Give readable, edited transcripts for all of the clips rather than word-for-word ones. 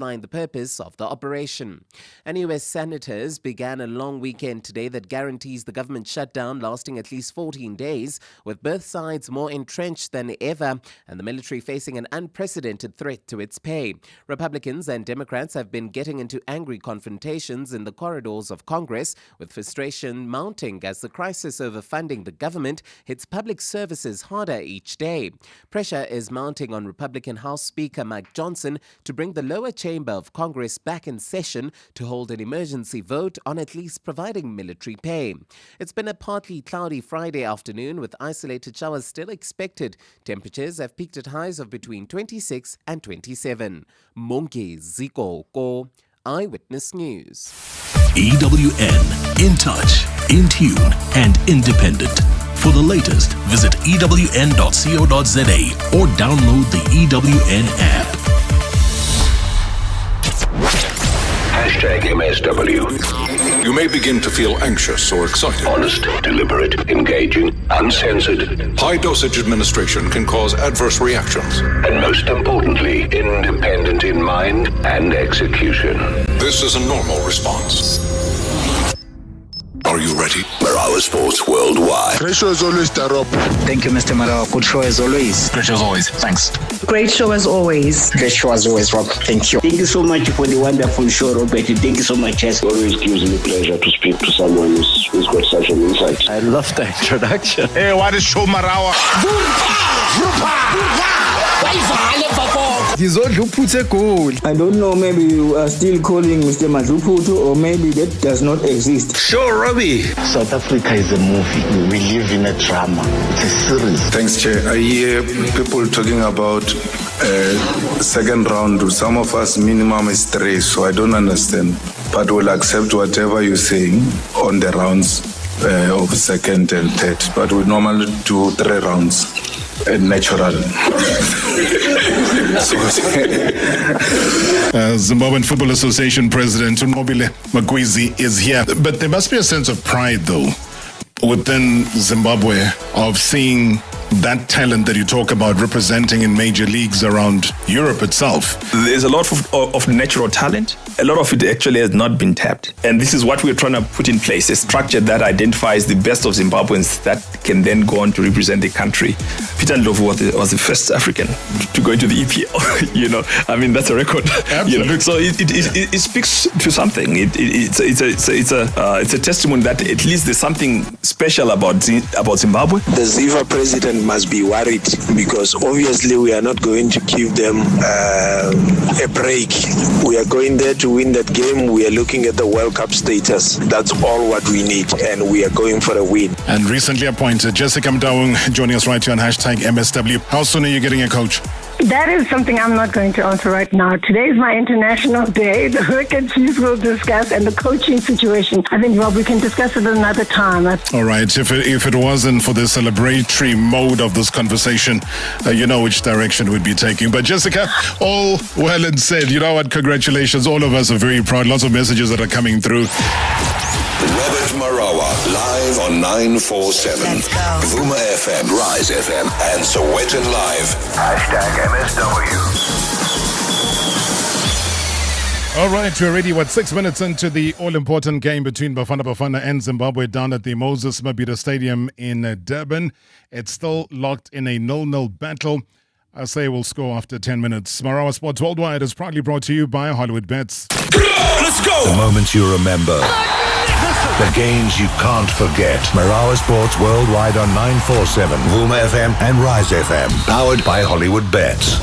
the purpose of the operation. And US senators began a long weekend today that guarantees the government shutdown lasting at least 14 days, with both sides more entrenched than ever and the military facing an unprecedented threat to its pay. Republicans and Democrats have been getting into angry confrontations in the corridors of Congress, with frustration mounting as the crisis over funding the government hits public services harder each day. Pressure is mounting on Republican House Speaker Mike Johnson to bring the lower chamber of Congress back in session to hold an emergency vote on at least providing military pay. It's been a partly cloudy Friday afternoon with isolated showers still expected. Temperatures have peaked at highs of between 26 and 27. Monke Ziko Ko, Eyewitness News. EWN, in touch, in tune, and independent. For the latest, visit ewn.co.za or download the EWN app. #MSW. You may begin to feel anxious or excited. Honest, deliberate, engaging, uncensored. High dosage administration can cause adverse reactions. And most importantly, independent in mind and execution. This is a normal response. Are you ready? Marawa Sports Worldwide. Great show as always, Tarop. Thank you, Mr. Marawa. Good show as always. Great show as always. Thanks. Great show as always. Great show as always, Rob. Thank you. Thank you so much for the wonderful show, Robert. Thank you so much. It always gives me pleasure to speak to someone who's got such an insight. I love the introduction. Hey, what is show Marawa? I don't know, maybe you are still calling Mr. Madluputo, or maybe that does not exist. Show Robbie. South Africa is a movie. We live in a drama. It's a series. Thanks, Chair. I hear people talking about second round. Some of us minimum is 3, so I don't understand. But we'll accept whatever you're saying on the rounds of second and third. But we normally do 3 rounds. Natural. Zimbabwean Football Association President Mobile Magwizi is here. But there must be a sense of pride, though, within Zimbabwe of seeing that talent that you talk about representing in major leagues around Europe itself. There's a lot of natural talent. A lot of it actually has not been tapped. And this is what we're trying to put in place, a structure that identifies the best of Zimbabweans that can then go on to represent the country. Peter Ndlovu was the first African to go into the EPL. I mean, that's a record. Absolutely. So it speaks to something. It's a testimony that at least there's something special about Zimbabwe. The Ziva president must be worried because obviously we are not going to give them a break. We are going there to win that game. We are looking at the World Cup status. That's all what we need, and we are going for a win. And recently appointed Jessica Mdawung joining us right here on #MSW. How soon are you getting a coach? That is something I'm not going to answer right now. Today is my international day. The work and chiefs will discuss, and the coaching situation, I think, Rob, we can discuss it another time. All right. If it wasn't for the celebratory mode of this conversation, you know which direction we'd be taking. But Jessica, all well and said. You know what? Congratulations. All of us are very proud. Lots of messages that are coming through. Robert Marawa, live on 947. Vuma FM, Rise FM, and Sowetan Live. #MSW. All right, we're already, 6 minutes into the all-important game between Bafana Bafana and Zimbabwe down at the Moses Mabhida Stadium in Durban. It's still locked in a 0-0 battle. I say we'll score after 10 minutes. Marawa Sports Worldwide is proudly brought to you by Hollywood Bets. Let's go! The moments you remember. The games you can't forget. Marawa Sports Worldwide on 947, Vuma FM and Rise FM. Powered by Hollywood Bets.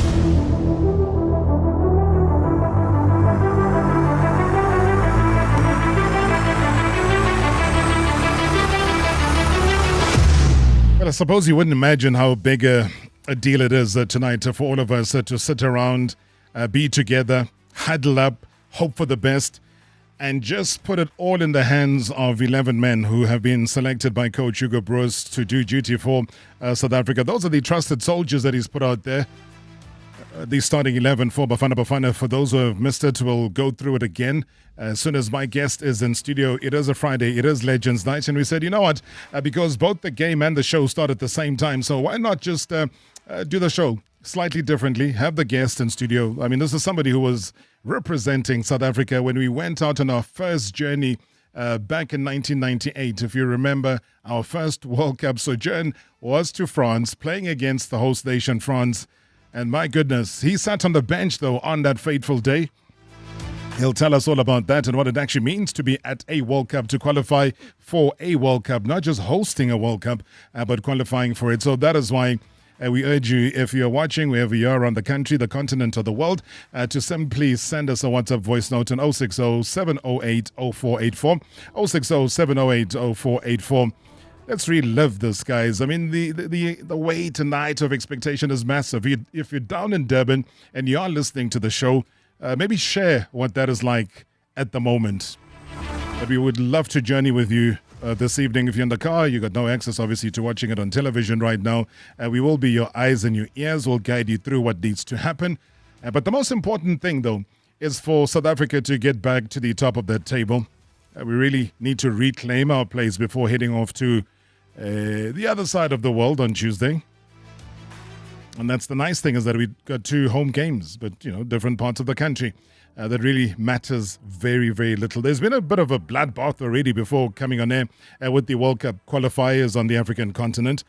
Well, I suppose you wouldn't imagine how big a deal it is tonight for all of us to sit around, be together, huddle up, hope for the best, and just put it all in the hands of 11 men who have been selected by Coach Hugo Broos to do duty for South Africa. Those are the trusted soldiers that he's put out there. The starting 11 for Bafana Bafana. For those who have missed it, we'll go through it again as soon as my guest is in studio. It is a Friday. It is Legends Night. And we said, you know what, because both the game and the show start at the same time, so why not just do the show slightly differently, have the guest in studio. I mean, this is somebody who was representing South Africa when we went out on our first journey back in 1998. If you remember, our first World Cup sojourn was to France, playing against the host nation, France. And my goodness, he sat on the bench, though, on that fateful day. He'll tell us all about that and what it actually means to be at a World Cup, to qualify for a World Cup, not just hosting a World Cup, but qualifying for it. So that is why we urge you, if you're watching, wherever you are around the country, the continent, or the world, to simply send us a WhatsApp voice note on 060-708-0484, 060-708-0484. Let's relive this, guys. I mean, the weight tonight of expectation is massive. If you're down in Durban and you are listening to the show, maybe share what that is like at the moment. But we would love to journey with you this evening. If you're in the car, you got no access, obviously, to watching it on television right now. We will be your eyes and your ears. We'll guide you through what needs to happen. But the most important thing, though, is for South Africa to get back to the top of that table. We really need to reclaim our place before heading off to the other side of the world on Tuesday. And that's the nice thing, is that we've got 2 home games, but, different parts of the country. That really matters very, very little. There's been a bit of a bloodbath already before coming on air with the World Cup qualifiers on the African continent.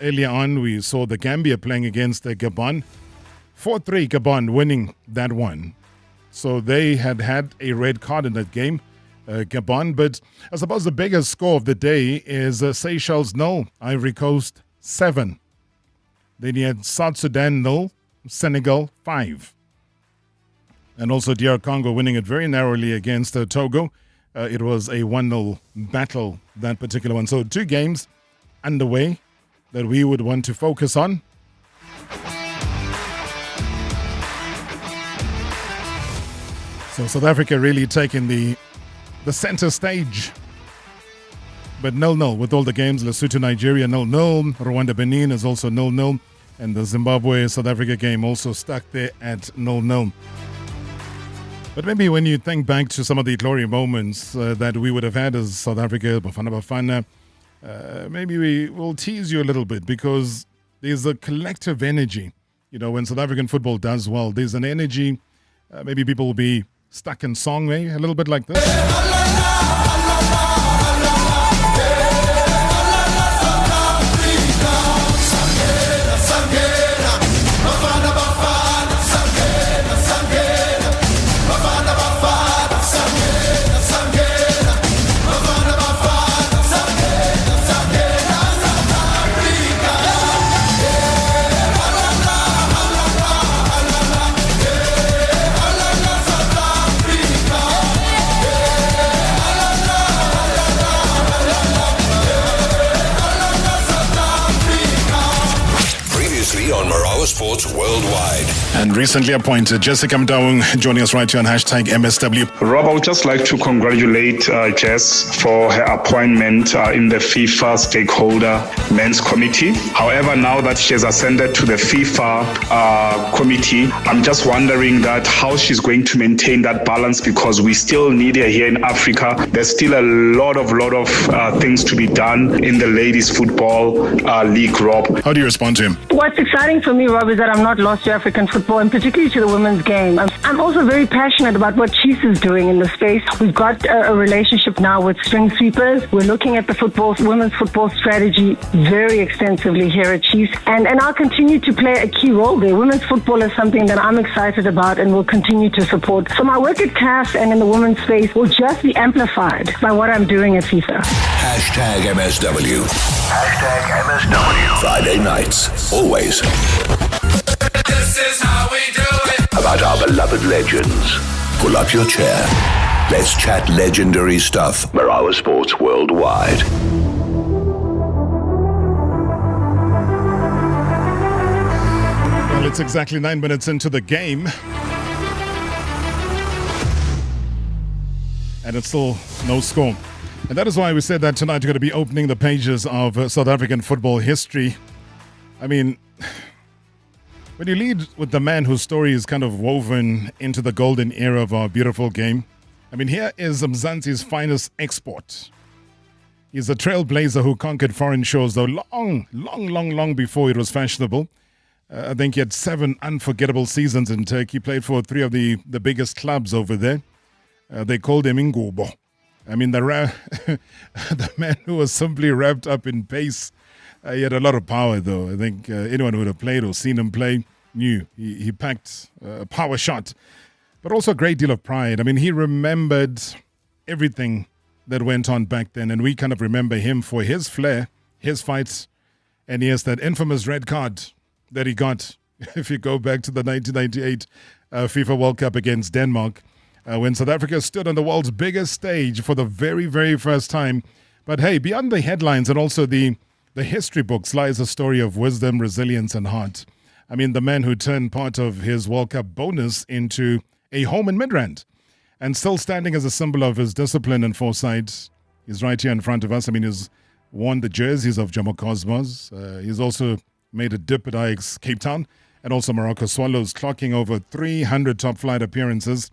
Earlier on, we saw the Gambia playing against Gabon. 4-3 Gabon winning that one. So they had a red card in that game, Gabon. But I suppose the biggest score of the day is Seychelles 0, Ivory Coast 7. Then you had South Sudan 0, Senegal 5. And also DR Congo winning it very narrowly against Togo. It was a 1-0 battle, that particular one. So 2 games underway that we would want to focus on. So South Africa really taking the center stage. But 0-0 with all the games. Lesotho, Nigeria 0-0. Rwanda, Benin is also 0-0. And the Zimbabwe-South Africa game also stuck there at 0-0. But maybe when you think back to some of the glory moments that we would have had as South Africa, Bafana, maybe we will tease you a little bit, because there's a collective energy. When South African football does well, there's an energy. Maybe people will be stuck in song, maybe a little bit like this. On Marawa Sports Worldwide. And recently appointed Jessica Mdaung joining us right here on hashtag MSW. Rob, I would just like to congratulate Jess for her appointment in the FIFA Stakeholder Men's Committee. However, now that she has ascended to the FIFA committee, I'm just wondering that how she's going to maintain that balance, because we still need her here in Africa. There's still a lot of things to be done in the ladies football league, Rob. How do you respond to him? What's exciting for me, Rob, is that I'm not lost to African football, and particularly to the women's game. I'm also very passionate about what Chiefs is doing in the space. We've got a relationship now with string sweepers. We're looking at the women's football strategy very extensively here at Chiefs, and I'll continue to play a key role there. Women's football is something that I'm excited about and will continue to support. So my work at CAF and in the women's space will just be amplified by what I'm doing at FIFA. Hashtag MSW. Hashtag MSW. Friday nights, always. This is how we do it. About our beloved legends. Pull up your chair. Let's chat legendary stuff. Marawa Sports Worldwide. Well, it's exactly 9 minutes into the game. And it's still no score. And that is why we said that tonight we're going to be opening the pages of South African football history. I mean, when you lead with the man whose story is kind of woven into the golden era of our beautiful game, I mean, here is Mzansi's finest export. He's a trailblazer who conquered foreign shores, though long before it was fashionable. I think he had 7 unforgettable seasons in Turkey. Played for 3 of the biggest clubs over there. They called him Ngubo. I mean, the man who was simply wrapped up in pace. He had a lot of power, though. I think anyone who would have played or seen him play knew he packed a power shot, but also a great deal of pride. I mean, he remembered everything that went on back then, and we kind of remember him for his flair, his fights, and yes, that infamous red card that he got, if you go back to the 1998 FIFA World Cup against Denmark, when South Africa stood on the world's biggest stage for the very, very first time. But hey, beyond the headlines and also the history books lies a story of wisdom, resilience, and heart. I mean, the man who turned part of his World Cup bonus into a home in Midrand and still standing as a symbol of his discipline and foresight. He's right here in front of us. I mean, he's worn the jerseys of Jomo Cosmos. He's also made a dip at Ajax Cape Town and also Morocco Swallows, clocking over 300 top flight appearances.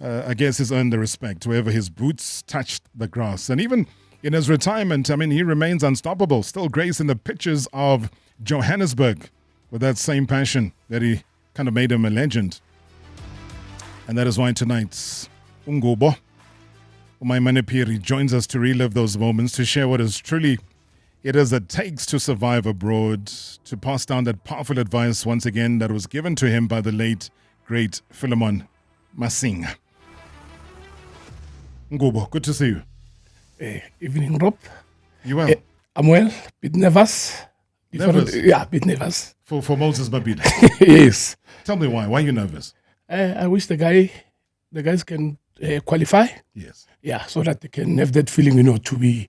I guess he's earned the respect wherever his boots touched the grass. And even in his retirement, I mean, he remains unstoppable, still gracing the pitches of Johannesburg with that same passion that he kind of made him a legend. And that is why tonight's Ngubo Umaimane Phiri joins us to relive those moments, to share what is truly it is that takes to survive abroad, to pass down that powerful advice once again that was given to him by the late, great Philemon Masinga. Ngubo, good to see you. Evening, Rob. You well? I'm well. Bit nervous. Nervous? Yeah, bit nervous. For Moses Mabila? Yes. Tell me why. Why are you nervous? I wish the guys can qualify. Yes. Yeah, so that they can have that feeling, to be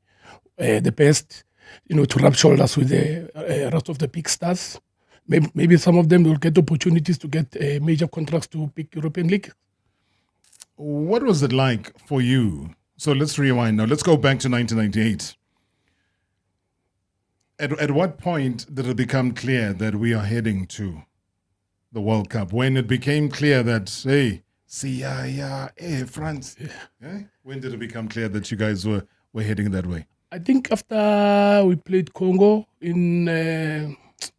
the best, to rub shoulders with the rest of the big stars. Maybe some of them will get opportunities to get major contracts to big European league. What was it like for you? So let's rewind now. Let's go back to 1998. At what point did it become clear that we are heading to the World Cup? When it became clear that, hey, France. Yeah. When did it become clear that you guys were heading that way? I think after we played Congo in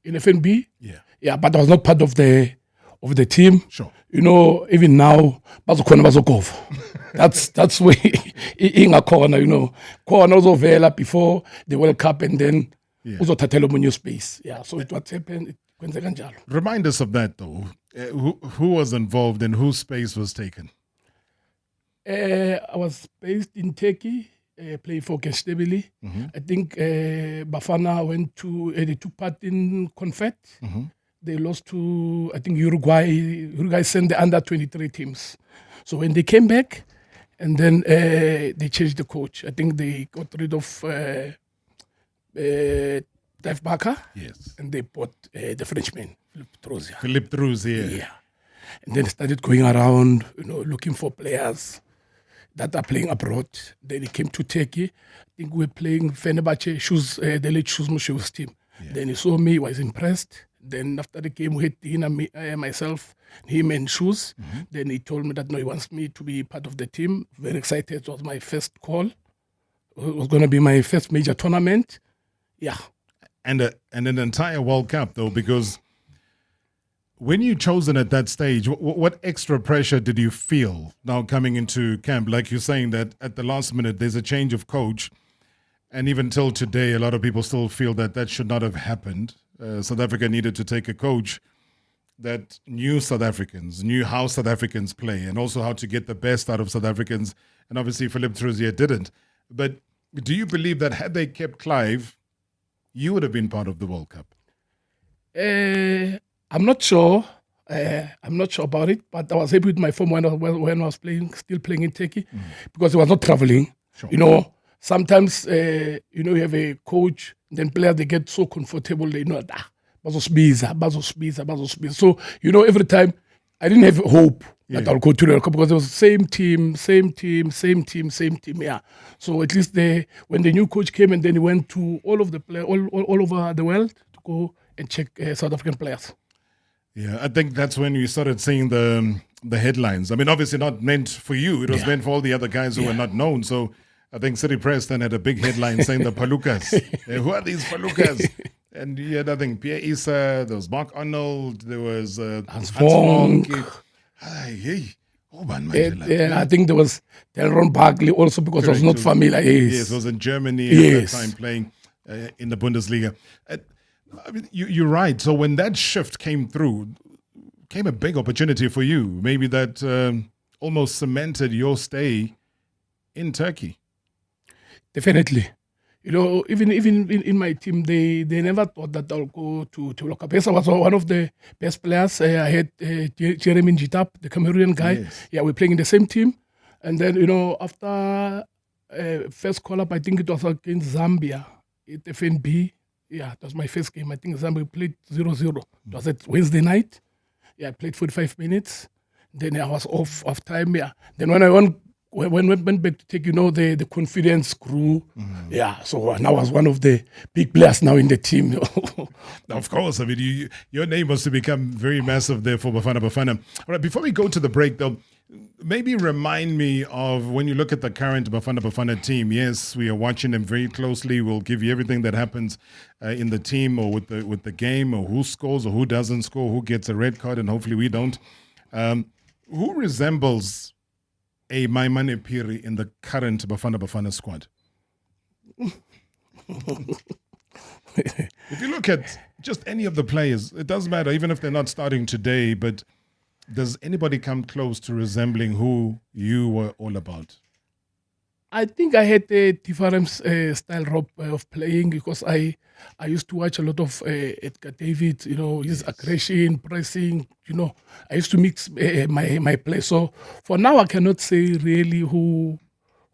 FNB. Yeah. Yeah, but I was not part of the team. Sure. Even now, that's where inga corner, corner was before the World Cup and then uzothathela omunye space. Yeah, so what happened, it kwenzeka kanjalo. Remind us of that though. Who was involved and whose space was taken? I was based in Turkey, playing for Gençlerbirliği. Mm-hmm. I think Bafana they took part in Confed. Mm-hmm. They lost to, I think, Uruguay. Uruguay sent the under-23 teams. So when they came back, and then they changed the coach. I think they got rid of Dave Barker. Yes. And they bought the Frenchman, Philippe Trouzier. Yeah. And then started going around, looking for players that are playing abroad. Then he came to Turkey. I think we were playing Fenerbahce, the late Shoes Mushe's team. Yeah. Then he saw me, was impressed. Then after the game, we had dinner, myself, him and Shoes. Mm-hmm. Then he told me that he wants me to be part of the team. Very excited. It was my first call. It was going to be my first major tournament. Yeah. And an entire World Cup, though, because when you chosen at that stage, what extra pressure did you feel now coming into camp? Like you're saying that at the last minute, there's a change of coach. And even till today, a lot of people still feel that should not have happened. South Africa needed to take a coach that knew South Africans, knew how South Africans play, and also how to get the best out of South Africans. And obviously, Philippe Trouzier didn't. But do you believe that had they kept Clive, you would have been part of the World Cup? I'm not sure. I'm not sure about it, but I was happy with my form when I was still playing in Turkey, because I was not traveling. Sure. Sometimes, you have a coach, then players, they get so comfortable, they know that, bazospiza. So, every time, I didn't have hope that I'll go to the World Cup, because it was the same team, yeah. So at least when the new coach came and then he went to all of the players, all over the world to go and check South African players. Yeah, I think that's when you started seeing the headlines. I mean, obviously not meant for you. It was meant for all the other guys who were not known. So I think City Press then had a big headline saying the Palucas. Who are these Palucas? And you had, I think, Pierre Issa, there was Mark Arnold, there was Hans Vonk. I think there was Delron Barkley also, because I was not familiar. Yes, it was in Germany at that time playing in the Bundesliga. I mean, you're right. So when that shift came through, came a big opportunity for you. Maybe that almost cemented your stay in Turkey. Definitely. Even in my team, they never thought that I'll go to World Cup. Yes, I was one of the best players. I had Jeremy Njitap, the Cameroonian guy. Yes. Yeah, we're playing in the same team. And then, after first call-up, I think it was against Zambia at FNB. Yeah, that was my first game. I think Zambia played 0-0. It was at Wednesday night. Yeah, I played 45 minutes. Then I was off time. Yeah. Then when I went back to take, the confidence grew. Yeah, so now I was one of the big players now in the team. Of course. I mean, your name must have become very massive there for Bafana Bafana. All right, before we go to the break, though, maybe remind me of when you look at the current Bafana Bafana team. Yes, we are watching them very closely. We'll give you everything that happens in the team or with the game, or who scores or who doesn't score, who gets a red card, and hopefully we don't. Who resembles a Maimane Phiri in the current Bafana Bafana squad? If you look at just any of the players, it doesn't matter, even if they're not starting today, but does anybody come close to resembling who you were all about? I think I had a different style of playing, because I used to watch a lot of Edgar David, his aggression, pressing, I used to mix my play. So for now, I cannot say really who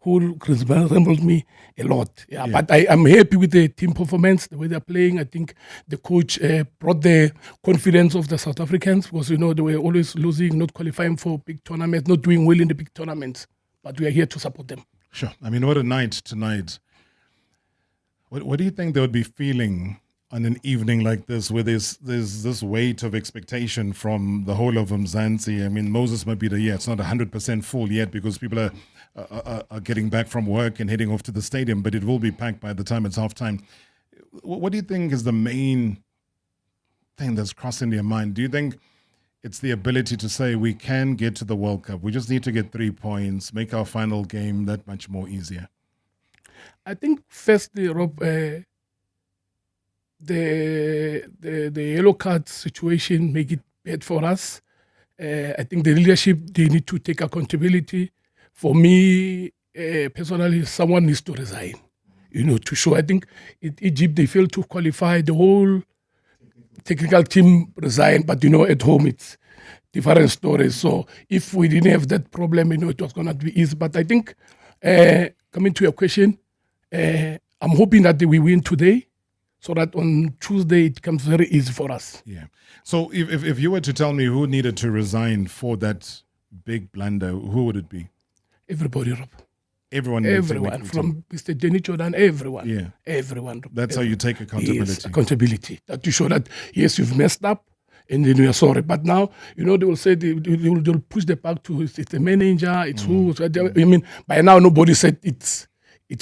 resembles me a lot. Yeah. But I'm happy with the team performance, the way they're playing. I think the coach brought the confidence of the South Africans, because, they were always losing, not qualifying for big tournaments, not doing well in the big tournaments. But we are here to support them. Sure. I mean, what a night tonight. What do you think they would be feeling on an evening like this, where there's this weight of expectation from the whole of Mzansi? I mean, Moses might be it's not 100% full yet, because people are getting back from work and heading off to the stadium, but it will be packed by the time it's halftime. What do you think is the main thing that's crossing their mind? Do you think it's the ability to say we can get to the World Cup, we just need to get 3 points, make our final game that much more easier? I think firstly, Rob, the yellow card situation make it bad for us. I think the leadership, they need to take accountability. For me, personally, someone needs to resign, to show. I think in Egypt, they failed to qualify. The whole technical team resigned, but, at home, it's different stories. So if we didn't have that problem, it was going to be easy. But I think, coming to your question, I'm hoping that we win today, so that on Tuesday it becomes very easy for us. Yeah. So if you were to tell me who needed to resign for that big blunder, who would it be? Everybody, Rob. Everyone from Mr. Jenny Jordan, everyone. Yeah. Everyone. That's how you take accountability. Yes, accountability. That you show that, yes, you've messed up, and then you're sorry. But now, they will say, they'll push the back to, it's the manager, it's who. So, I mean, by now, nobody said it's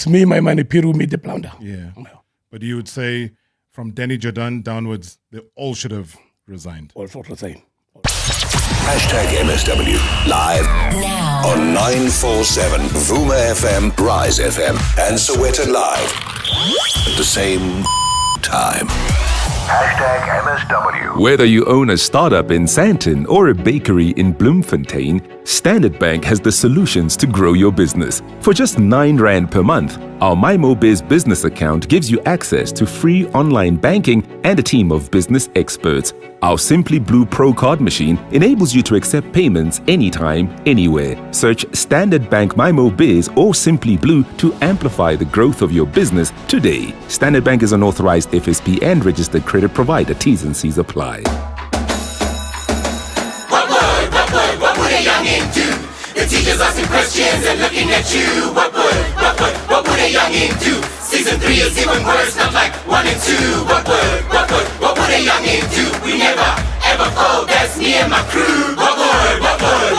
me, Maimane Phiri, who made the blunder. Yeah. But you would say from Danny Jordan downwards, they all should have resigned. All should resign. #MSW live now on 947 Vuma FM, Rise FM, and Sowetan Live at the same time. #MSW. Whether you own a startup in Sandton or a bakery in Bloemfontein, Standard Bank has the solutions to grow your business. For just R9 per month, our MyMoBiz business account gives you access to free online banking and a team of business experts. Our Simply Blue Pro card machine enables you to accept payments anytime, anywhere. Search Standard Bank MyMoBiz or Simply Blue to amplify the growth of your business today. Standard Bank is an authorized FSP and registered credit provider. T's and C's apply. What would a youngin' do? The teacher's asking questions and looking at you. What would a youngin' do? Season 3 is even worse, not like 1 and 2. What would a youngin' do? We never ever fold, that's me and my crew. What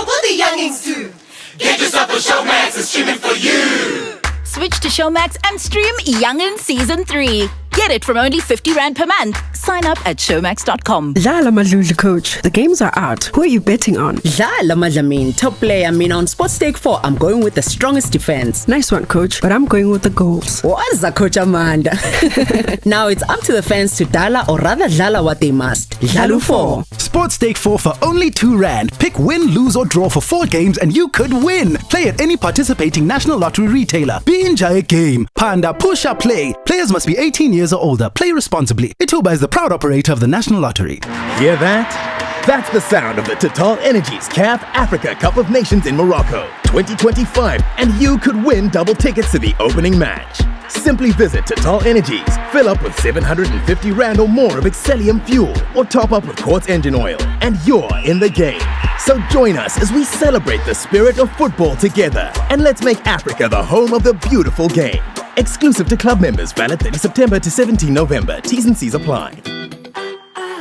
would the youngins do? Get yourself a Showmax, it's streaming for you. Switch to Showmax and stream Youngin' Season 3. Get it from only 50 Rand per month. Sign up at showmax.com. Dlala Madluli, coach. The games are out. Who are you betting on? Dlala Madlamin, top player. On Sports Stake 4, I'm going with the strongest defense. Nice one, coach. But I'm going with the goals. What's that, Coach Amanda? Now it's up to the fans to Dala or rather Dlala what they must. Dlalu 4. Sports Stake 4 for only 2 Rand. Pick win, lose or draw for 4 games and you could win. Play at any participating National Lottery retailer. Be enjoy a game. Panda push up play. Players must be 18 years or older. Play responsibly. Ituba is the proud operator of the National Lottery. Hear that? That's the sound of the Total Energies CAF Africa Cup of Nations in Morocco 2025, and you could win double tickets to the opening match. Simply visit Total Energies, fill up with 750 Rand or more of Excellium fuel, or top up with Quartz engine oil, and you're in the game. So join us as we celebrate the spirit of football together, and let's make Africa the home of the beautiful game. Exclusive to club members, valid 30 September to 17 November. T's and C's apply.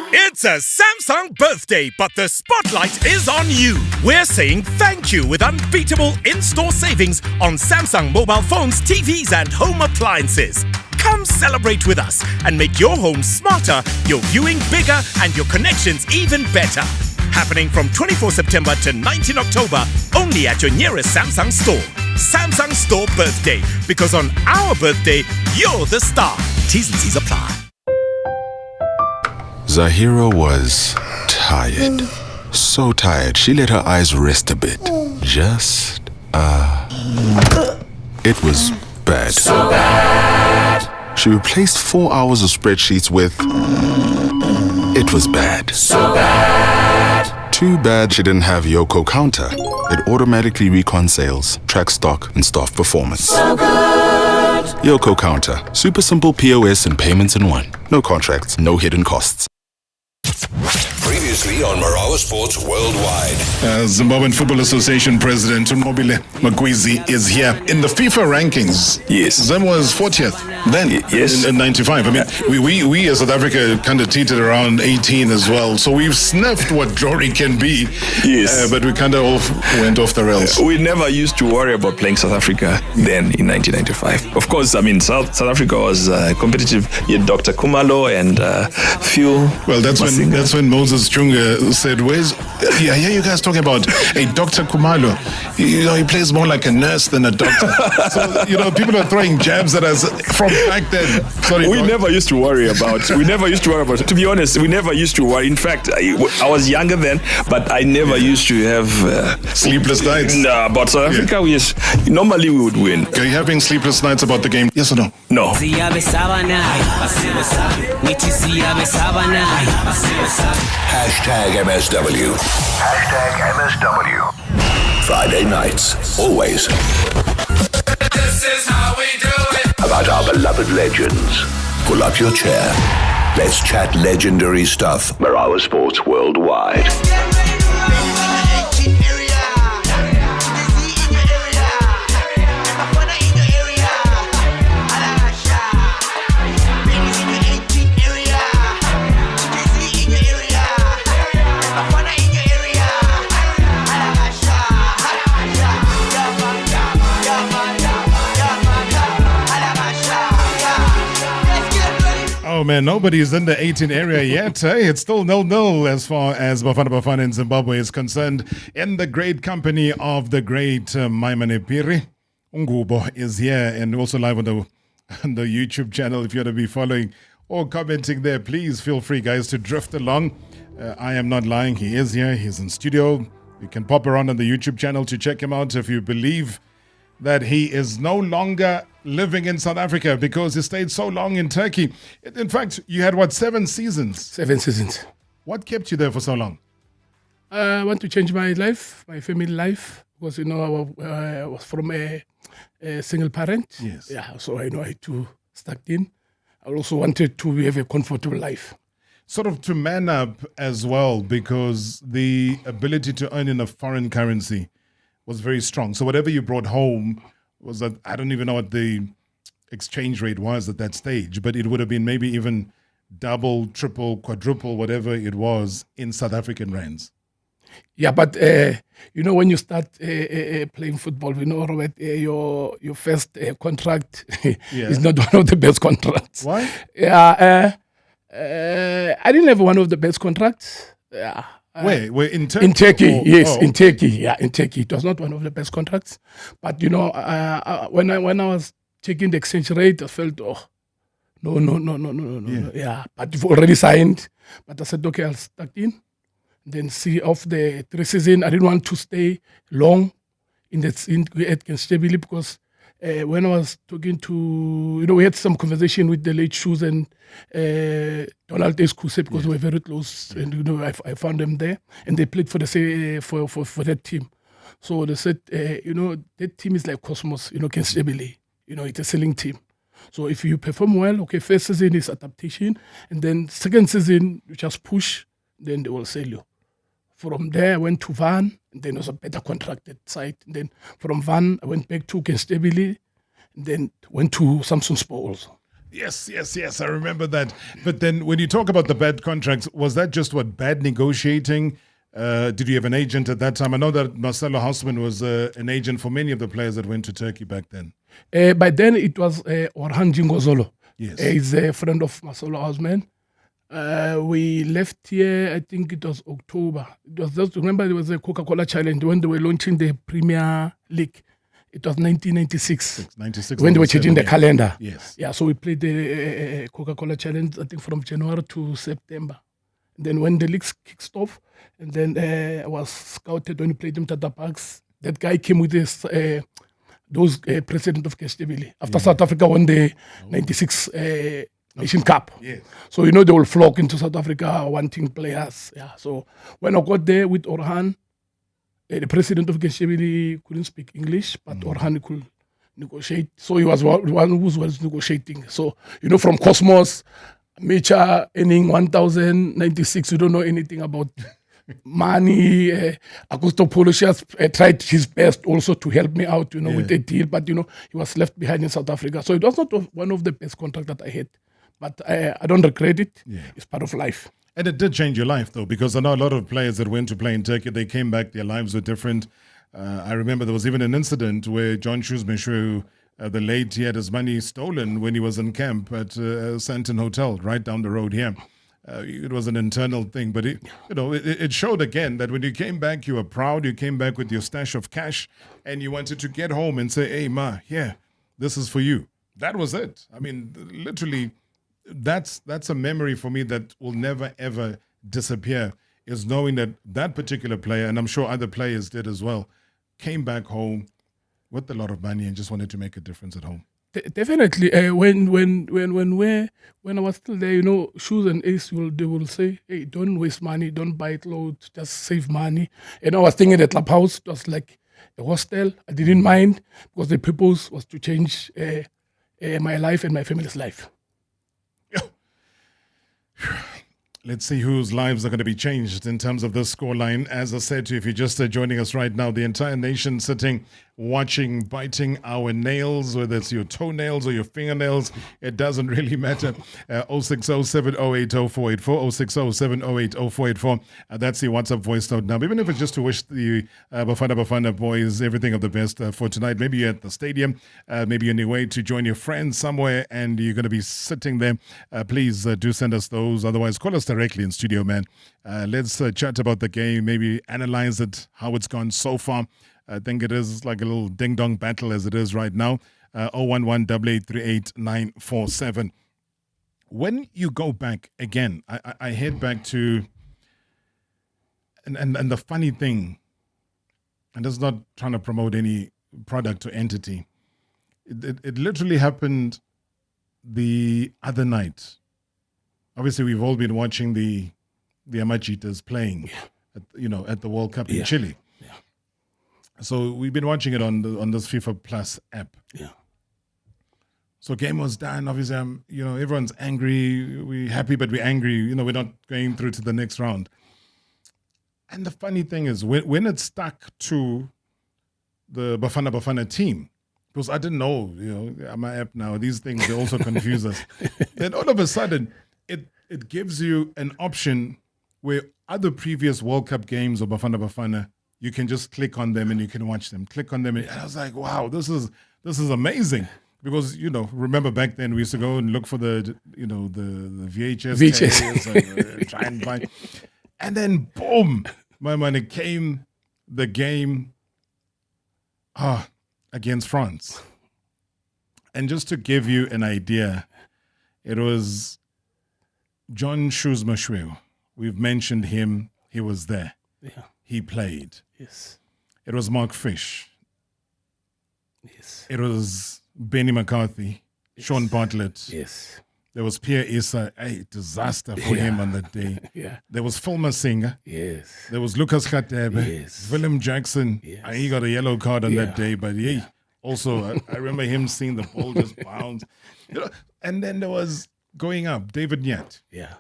It's a Samsung birthday, but the spotlight is on you. We're saying thank you with unbeatable in-store savings on Samsung mobile phones, TVs, and home appliances. Come celebrate with us and make your home smarter, your viewing bigger, and your connections even better. Happening from 24 September to 19 October, only at your nearest Samsung store. Samsung Store Birthday, because on our birthday, you're the star. T's and C's apply. Zahira was tired. So tired, she let her eyes rest a bit. It was bad. So bad. She replaced 4 hours of spreadsheets with... It was bad. So bad. Too bad she didn't have Yoko Counter. It automatically recon sales, tracks stock, and staff performance. So good. Yoko Counter. Super simple POS and payments in one. No contracts, no hidden costs. Previously on Marawa Sports Worldwide. Zimbabwean Football Association President Mobile Magwizi is here. In the FIFA rankings, yes, Zim was 40th then yes. in 95. I mean, we as South Africa kind of teetered around 18 as well. So we've sniffed what glory can be. Yes. But we kind of went off the rails. We never used to worry about playing South Africa then in 1995. Of course, I mean, South Africa was competitive. You had Dr. Kumalo and few. Well, that's when Moses Chunga said, I hear you guys talking about a Dr. Kumalo. He plays more like a nurse than a doctor. So, people are throwing jabs at us from back then. Sorry, we never used to worry about. To be honest, we never used to worry. In fact, I was younger then, but I never used to have sleepless nights. Nah, but South Africa, normally we would win. Are you having sleepless nights about the game? Yes or no? No. Hashtag MSW. Hashtag MSW. Friday nights, always. This is how we do it. About our beloved legends. Pull up your chair. Let's chat legendary stuff. Marawa Sports Worldwide. Oh man, nobody's in the 18 area yet. Hey, it's still 0-0 as far as Bafana Bafana in Zimbabwe is concerned. In the great company of the great Maimane Piri, Ungubo is here and also live on the YouTube channel. If you want to be following or commenting there, please feel free, guys, to drift along. I am not lying. He is here. He's in studio. You can pop around on the YouTube channel to check him out if you believe that he is no longer living in South Africa because he stayed so long in Turkey. In fact, you had 7 seasons? 7 seasons. What kept you there for so long? I want to change my life, my family life, because I was from a single parent. Yes. Yeah, so I had to stuck in. I also wanted to have a comfortable life. Sort of to man up as well, because the ability to earn in a foreign currency was very strong. So whatever you brought home was that, I don't even know what the exchange rate was at that stage, but it would have been maybe even double, triple, quadruple, whatever it was in South African rands. Yeah, but when you start playing football, Robert, your first contract is not one of the best contracts. Why? Yeah, I didn't have one of the best contracts. Yeah. Where in Turkey? In Turkey, yes, in okay. Turkey. Yeah, in Turkey, it was not one of the best contracts. But when I was checking the exchange rate, I felt, no. Yeah, but you've already signed. But I said, okay, I'll start in. Then see off the 3 season. I didn't want to stay long at Constable because when I was talking to, we had some conversation with the late Shoes and Donald Eskuse because we were very close, and I found them there, and they played for the for that team. So they said, that team is like Cosmos, Constable. It's a selling team. So if you perform well, okay, first season is adaptation, and then second season you just push, then they will sell you. From there, I went to Van, and then it was a better contracted site. And then from Van, I went back to Constabili, and then went to Samsung Sport also. Yes, I remember that. But then when you talk about the bad contracts, was that just bad negotiating? Did you have an agent at that time? I know that Marcelo Hausman was an agent for many of the players that went to Turkey back then. By then, it was Orhan Jingozolo. Yes. He's a friend of Marcelo Hausman. We left here, I think it was October. It was just, remember there was a Coca-Cola challenge when they were launching the Premier League. It was 1996. 96. When they were changing the calendar. Yes. Yeah, so we played the Coca-Cola challenge, I think from January to September. Then when the league kicked off, and then I was scouted when we played in Tata Parks. That guy came with this, those president of Keshtebili. After South Africa won the 96 Nation Cup. Yes. So, they will flock into South Africa wanting players. Yeah. So when I got there with Orhan, the president of Keshtebili couldn't speak English, but Orhan could negotiate. So he was one who was negotiating. So, from Cosmos, Mecha earning 1,096, you don't know anything about money. Augusto Polosias tried his best also to help me out, with the deal, but, he was left behind in South Africa. So it was not one of the best contracts that I had. But I don't regret it. Yeah. It's part of life. And it did change your life, though, because I know a lot of players that went to play in Turkey, they came back, their lives were different. I remember there was even an incident where John Shoesmeshu, the late, he had his money stolen when he was in camp at Santon Hotel, right down the road here. It was an internal thing, but it showed again that when you came back, you were proud. You came back with your stash of cash, and you wanted to get home and say, "Hey, Ma, here, this is for you." That was it. I mean, literally, that's a memory for me that will never ever disappear. Is knowing that particular player, and I'm sure other players did as well, came back home with a lot of money and just wanted to make a difference at home. Definitely. When I was still there, Shoes and Ace they will say, "Hey, don't waste money, don't buy clothes, just save money." And I was thinking at the clubhouse, it was like a hostel. I didn't mind because the purpose was to change my life and my family's life. Let's see whose lives are going to be changed in terms of this scoreline. As I said to you, if you're just joining us right now, the entire nation sitting, watching, biting our nails, whether it's your toenails or your fingernails, it doesn't really matter. 060-708-0484, 060-708-0484. That's the WhatsApp voice note number. Even if it's just to wish the Bafana boys everything of the best for tonight. Maybe you're at the stadium, maybe you're on your way to join your friends somewhere and you're going to be sitting there. Please do send us those. Otherwise, call us directly in studio, man. Let's chat about the game, maybe analyze it, how it's gone so far. I think it is like a little ding-dong battle as it is right now. 011-883-8947. When you go back again, I head back to, and the funny thing, and that's not trying to promote any product or entity, it literally happened the other night. Obviously, we've all been watching the Amachitas playing, at the World Cup in Chile. Yeah. So we've been watching it on this FIFA Plus app. Yeah. So game was done. Obviously, everyone's angry. We're happy, but we're angry. We're not going through to the next round. And the funny thing is, when it stuck to the Bafana team, because I didn't know, my app now, these things, they also confuse us. Then all of a sudden, it gives you an option where other previous World Cup games of Bafana Bafana, you can just click on them and you can watch them. Click on them, and I was like, wow, this is amazing. Because, remember back then we used to go and look for the VHS. And, try and find. And then, boom, my man, it came the game against France. And just to give you an idea, it was John Shoes Mashweu. We've mentioned him. He was there. Yeah. He played. Yes. It was Mark Fish. Yes. It was Benny McCarthy, Sean Bartlett. Yes. There was Pierre Issa, a disaster for him on that day. Yeah. There was Phil Masinga. Yes. There was Lucas Khatebe. Yes. Willem Jackson. Yes. He got a yellow card on that day, but also, I remember him seeing the ball just bounce. And then there was going up, David Nyat. Yeah.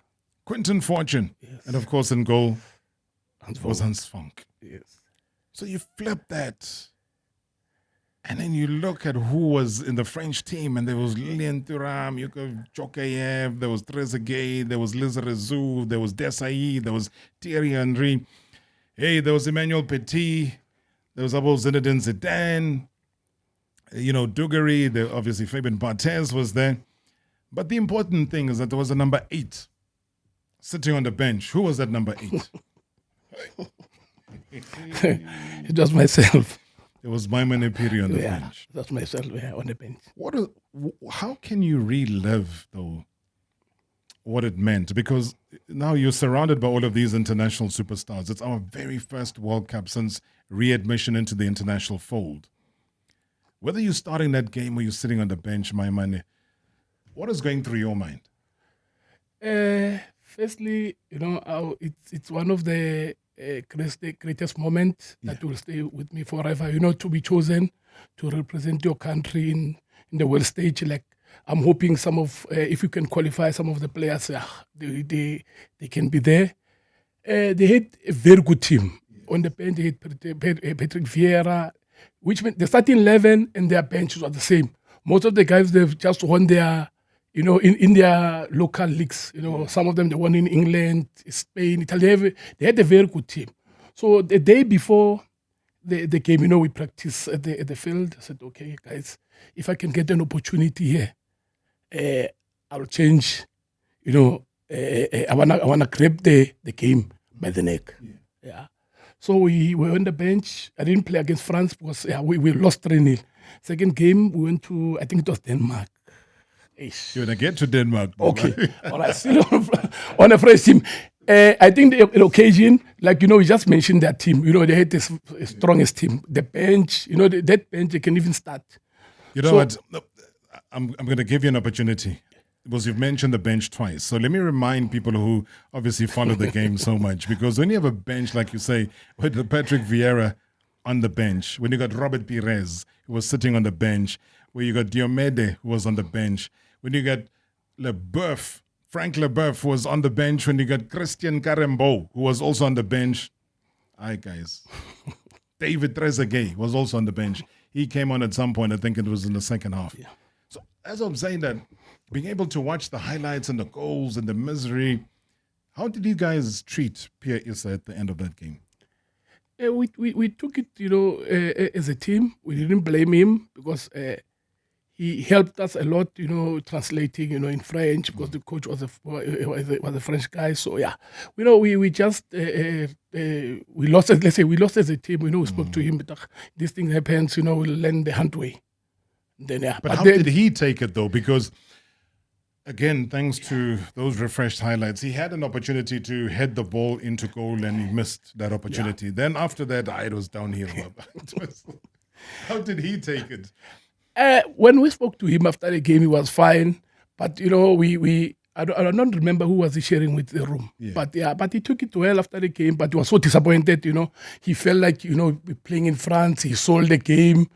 Quinton Fortune. Yes. And of course, in goal was Hans Funk. Yes. So you flip that. And then you look at who was in the French team, and there was Lilian Thuram, Yuko Jokayev, there was Trezeguet, there was Liz Rezou, there was Desailly, there was Thierry Henry. Hey, there was Emmanuel Petit, there was Abou Zinedine Zidane, Dugarry, obviously Fabien Barthez was there. But the important thing is that there was a number 8 sitting on the bench. Who was that number 8? It was myself. It was Maimane Piri on the bench. That's myself on the bench. How can you relive, though, what it meant? Because now you're surrounded by all of these international superstars. It's our very first World Cup since readmission into the international fold. Whether you're starting that game or you're sitting on the bench, Maimane, what is going through your mind? Firstly, it's one of the greatest moments that will stay with me forever. To be chosen to represent your country in the world stage. Like, I'm hoping if you can qualify some of the players, they can be there. They had a very good team. On the bench, they had Patrick Vieira, which meant the starting 11 and their benches are the same. Most of the guys, they've just won their, in their local leagues. Some of them, they won in England, Spain, Italy. They had a very good team. So the day before the game, we practiced at the field. I said, okay, guys, if I can get an opportunity here, I'll change. I wanna grab the game by the neck. Yeah. So we were on the bench. I didn't play against France because we lost 3-0. Second game, we went to, I think it was Denmark. You're going to get to Denmark. Okay. All right. Still on a French team. I think the occasion, we just mentioned that team. They had the strongest team. The bench, that bench, they can even start. What? I'm going to give you an opportunity. Because you've mentioned the bench twice. So let me remind people who obviously follow the game so much. Because when you have a bench, like you say, with Patrick Vieira on the bench, when you got Robert Pires, who was sitting on the bench, where you got Diomede, who was on the bench, when you got Frank Leboeuf was on the bench, when you got Christian Karembo, who was also on the bench. Hi, guys. David Trezeguet was also on the bench. He came on at some point, I think it was in the second half. Yeah. So as I'm saying that, being able to watch the highlights and the goals and the misery, how did you guys treat Pierre Issa at the end of that game? We took it, as a team. We didn't blame him because he helped us a lot, translating, in French because the coach was a French guy. So yeah, we just we lost. Let's say we lost as a team. We spoke to him, but this thing happens. We'll learn the hard way. Then But how did he take it though? Because again, thanks to those refreshed highlights, he had an opportunity to head the ball into goal and he missed that opportunity. Yeah. Then after that, it was downhill. How did he take it? When we spoke to him after the game, he was fine. But, I don't remember who was he sharing with the room. Yeah. But he took it well after the game. But he was so disappointed, He felt like, playing in France, he sold the game.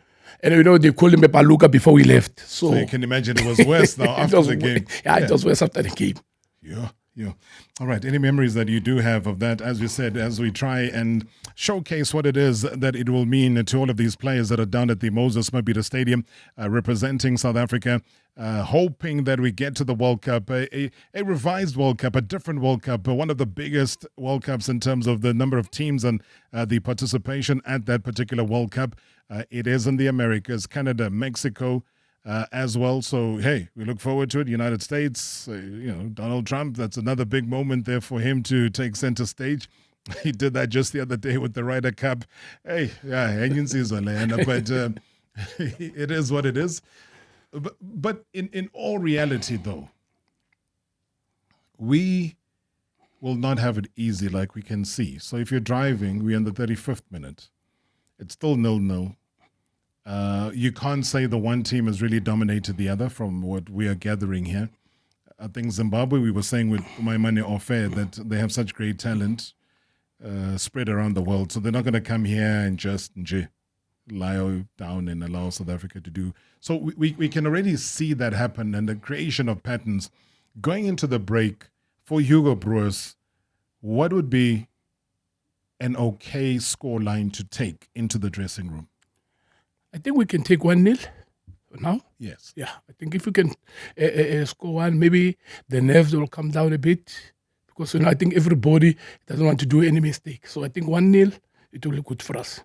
And, they called him a Baluka before we left. So you can imagine it was worse now after the game. It was worse after the game. Yeah. Yeah. All right. Any memories that you do have of that, as you said, as we try and showcase what it is that it will mean to all of these players that are down at the Moses Mabhida Stadium representing South Africa, hoping that we get to the World Cup, a revised World Cup, a different World Cup, one of the biggest World Cups in terms of the number of teams and the participation at that particular World Cup. It is in the Americas, Canada, Mexico, as well. So, hey, we look forward to it. United States, Donald Trump, that's another big moment there for him to take center stage. He did that just the other day with the Ryder Cup. Hey, yeah, agencies on land, but it is what it is. But in all reality, though, we will not have it easy like we can see. So if you're driving, we're in the 35th minute. It's still 0-0. You can't say the one team has really dominated the other from what we are gathering here. I think Zimbabwe, we were saying with my money off air that they have such great talent spread around the world. So they're not going to come here and just lie down and allow South Africa to do. So we can already see that happen, and the creation of patterns. Going into the break, for Hugo Broos, what would be an okay score line to take into the dressing room? I think we can take 1-0 now. Yes. Yeah, I think if we can score one, maybe the nerves will come down a bit, because I think everybody doesn't want to do any mistake. So I think 1-0, it will be good for us.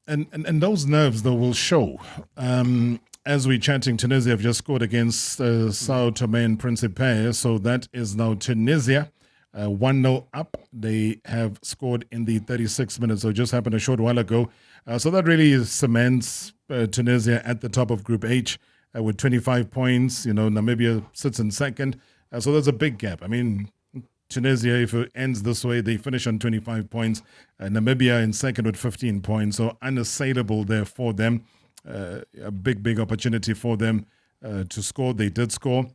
And those nerves, though, will show. As we're chatting, Tunisia have just scored against Sao Tome and Principe. So that is now Tunisia 1-0 up. They have scored in the 36 minutes. So it just happened a short while ago. So that really cements Tunisia at the top of Group H with 25 points. Namibia sits in second. So there's a big gap. I mean, Tunisia, if it ends this way, they finish on 25 points. Namibia in second with 15 points. So unassailable there for them. A big opportunity for them to score. They did score.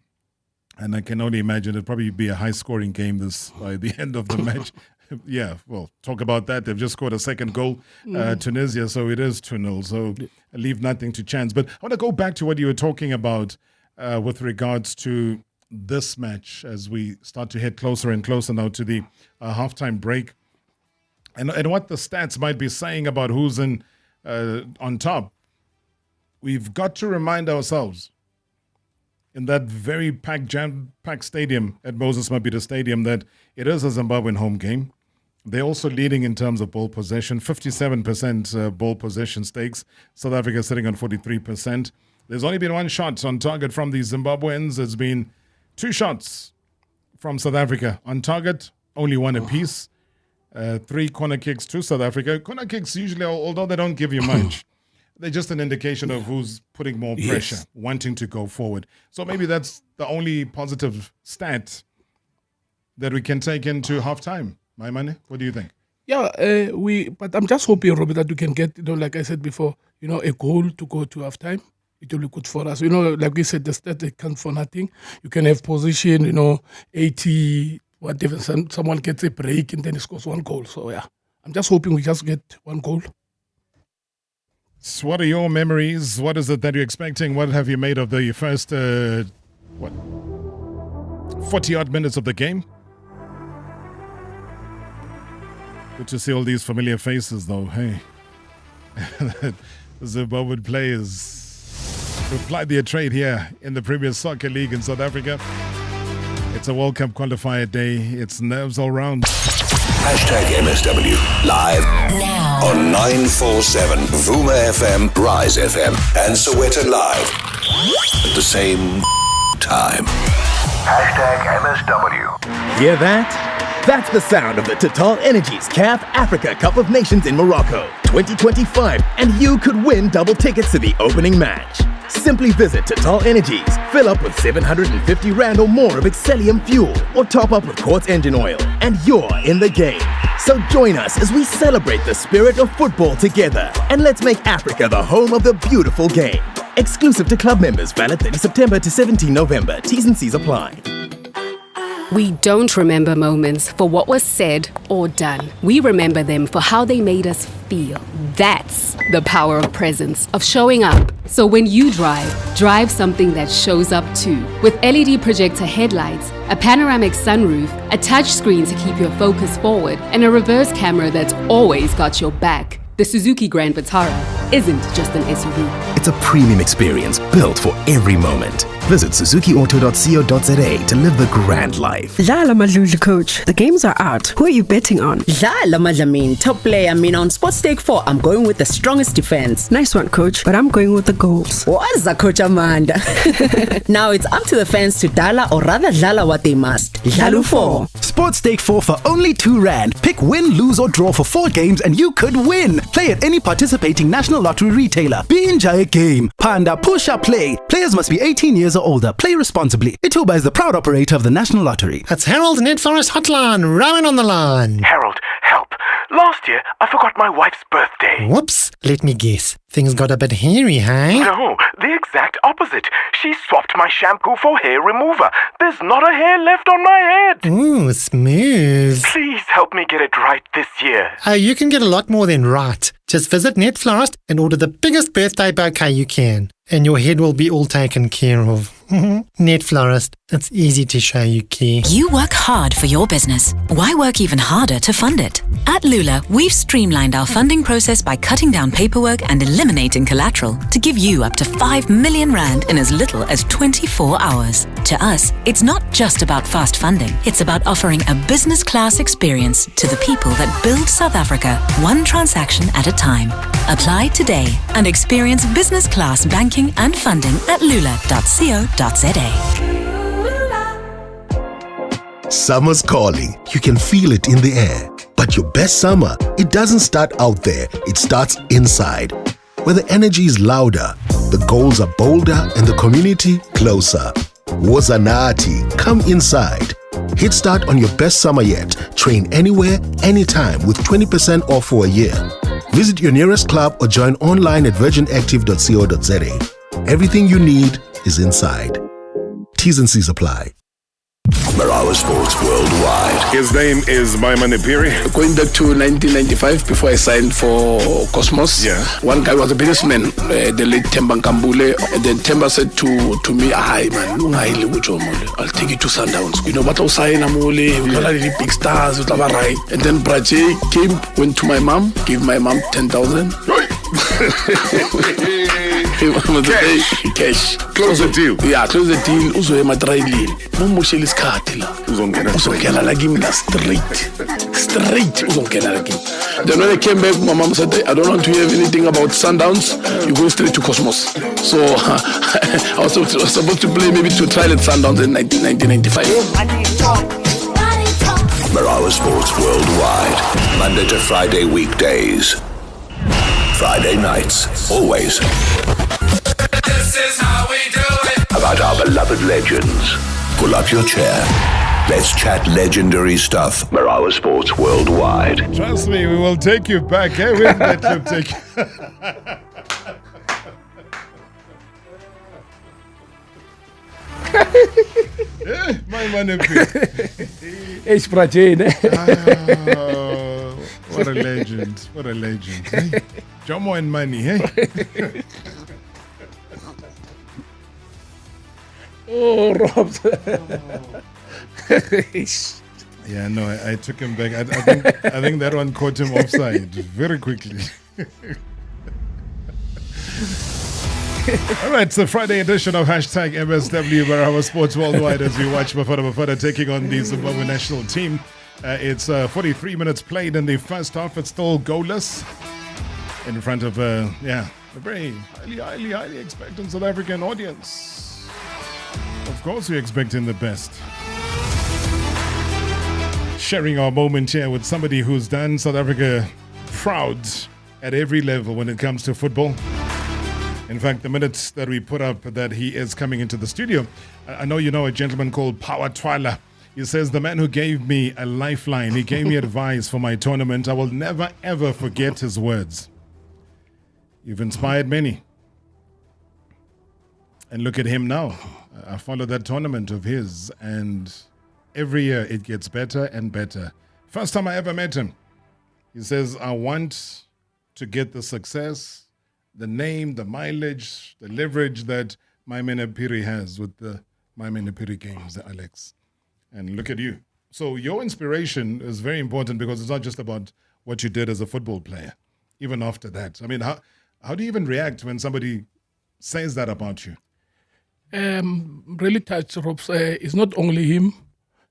And I can only imagine it'll probably be a high-scoring game by the end of the match. Yeah, well, talk about that. They've just scored a second goal, Tunisia, so it is 2-0. So leave nothing to chance. But I want to go back to what you were talking about with regards to this match as we start to head closer and closer now to the halftime break. And what the stats might be saying about who's on top. We've got to remind ourselves in that very jam-packed stadium at Moses Mabhida Stadium that it is a Zimbabwean home game. They're also leading in terms of ball possession, 57% ball possession stakes. South Africa sitting on 43%. There's only been one shot on target from the Zimbabweans. There's been 2 shots from South Africa on target, only one apiece. 3 corner kicks to South Africa. Corner kicks usually, although they don't give you much, they're just an indication of who's putting more pressure, wanting to go forward. So maybe that's the only positive stat that we can take into halftime. My money, what do you think? Yeah, but I'm just hoping, Robbie, that we can get, like I said before, a goal to go to halftime. It will be good for us. Like we said, the stat they count for nothing. You can have position, 80, whatever. Someone gets a break and then he scores 1 goal. So yeah, I'm just hoping we just get 1 goal. So what are your memories? What is it that you're expecting? What have you made of the first, 40-odd minutes of the game? Good to see all these familiar faces, though. Hey, the Zimbabwean players who applied their trade here in the Premier Soccer League in South Africa. It's a World Cup qualifier day. It's nerves all round. #MSW live now on 947 Vuma FM, Rise FM, and Sowetan Live at the same time. #MSW. Hear that? That's the sound of the Total Energies CAF Africa Cup of Nations in Morocco 2025, and you could win double tickets to the opening match. Simply visit Total Energies, fill up with 750 Rand or more of Excellium fuel, or top up with Quartz engine oil, and you're in the game. So join us as we celebrate the spirit of football together, and let's make Africa the home of the beautiful game. Exclusive to club members, valid 30 September to 17 November. T's and C's apply. We don't remember moments for what was said or done. We remember them for how they made us feel. That's the power of presence, of showing up. So when you drive something that shows up too. With LED projector headlights, a panoramic sunroof, a touchscreen to keep your focus forward, and a reverse camera that's always got your back. The Suzuki Grand Vitara isn't just an SUV. It's a premium experience built for every moment. Visit suzukiauto.co.za to live the grand life. Dlala Madlulu, coach. The games are out. Who are you betting on? Dlala Madlamin, top player. On Sports Stake 4, I'm going with the strongest defense. Nice one, coach. But I'm going with the goals. What's that, Coach Amanda? Now it's up to the fans to dala or rather dlala what they must. Dlalu 4. Sports Stake 4 for only R2. Pick win, lose or draw for 4 games and you could win. Play at any participating National Lottery retailer. Be a game. Panda push up play. Players must be 18 years or older. Play responsibly. Ituba is the proud operator of the National Lottery. That's Harold Net Forest Hotline. Rowan on the line. Harold, help. Last year, I forgot my wife's birthday. Whoops. Let me guess. Things got a bit hairy, hey? No, the exact opposite. She swapped my shampoo for hair remover. There's not a hair left on my head. Ooh, smooth. Please help me get it right this year. You can get a lot more than right. Just visit Net Florist and order the biggest birthday bouquet you can. And your head will be all taken care of. Net Florist. It's easy to show you care. You work hard for your business. Why work even harder to fund it? At Lula, we've streamlined our funding process by cutting down paperwork and eliminating collateral to give you up to 5 million rand in as little as 24 hours. To us, it's not just about fast funding. It's about offering a business class experience to the people that build South Africa, one transaction at a time. Apply today and experience business class banking and funding at lula.co.za. Summer's calling. You can feel it in the air. But your best summer, it doesn't start out there. It starts inside. Where the energy is louder, the goals are bolder, and the community closer. Wozanati, come inside. Hit start on your best summer yet. Train anywhere, anytime with 20% off for a year. Visit your nearest club or join online at virginactive.co.za. Everything you need is inside. T's and C's apply. Marawa Sports Worldwide. His name is Maimane Piri. Going back to 1995, before I signed for Cosmos, one guy was a businessman, the late Temba Nkambule. And then Temba said to me, "Hi man, I'll take you to Sundowns. You know what I'll sign Amole, we got really big stars, with right." And then Braje came, went to my mom, gave my mom 10,000. Cash. Close the deal. Yeah, close the deal. Uzo matraili. Mumosheli skati la. Uzongena la game la straight. Uzongena la game. Then when I came back, my mom said, "I don't want to hear anything about Sundowns. You go straight to Cosmos." So I was supposed to play maybe to trial at Sundowns in 1995. Marawa Sports Worldwide. Monday to Friday weekdays. Friday nights, always. This is how we do it. About our beloved legends. Pull up your chair. Let's chat legendary stuff. Marawa Sports Worldwide. Trust me, we will take you back. Hey, we'll take you. My money. It's Prajane. What a legend. What a legend. Hey? Jomo and money, hey? Oh, Rob. Yeah, no, I took him back. I think that one caught him offside very quickly. All right, it's the Friday edition of hashtag MSW Marawa Sports Worldwide as we watch Bafana taking on the Zimbabwe national team. It's 43 minutes played in the first half. It's still goalless in front of a very highly expectant South African audience. Of course, we're expecting the best. Sharing our moment here with somebody who's done South Africa proud at every level when it comes to football. In fact, the minutes that we put up that he is coming into the studio, I know you know a gentleman called Power Twala. He says, the man who gave me a lifeline, he gave me advice for my tournament. I will never, ever forget his words. You've inspired many. And look at him now. I followed that tournament of his, and every year it gets better and better. First time I ever met him, he says, I want to get the success, the name, the mileage, the leverage that Maimene has with the Maimene games, Alex. And look at you. So your inspiration is very important because it's not just about what you did as a football player, even after that. I mean, how do you even react when somebody says that about you? Really touched, Robs. It's not only him.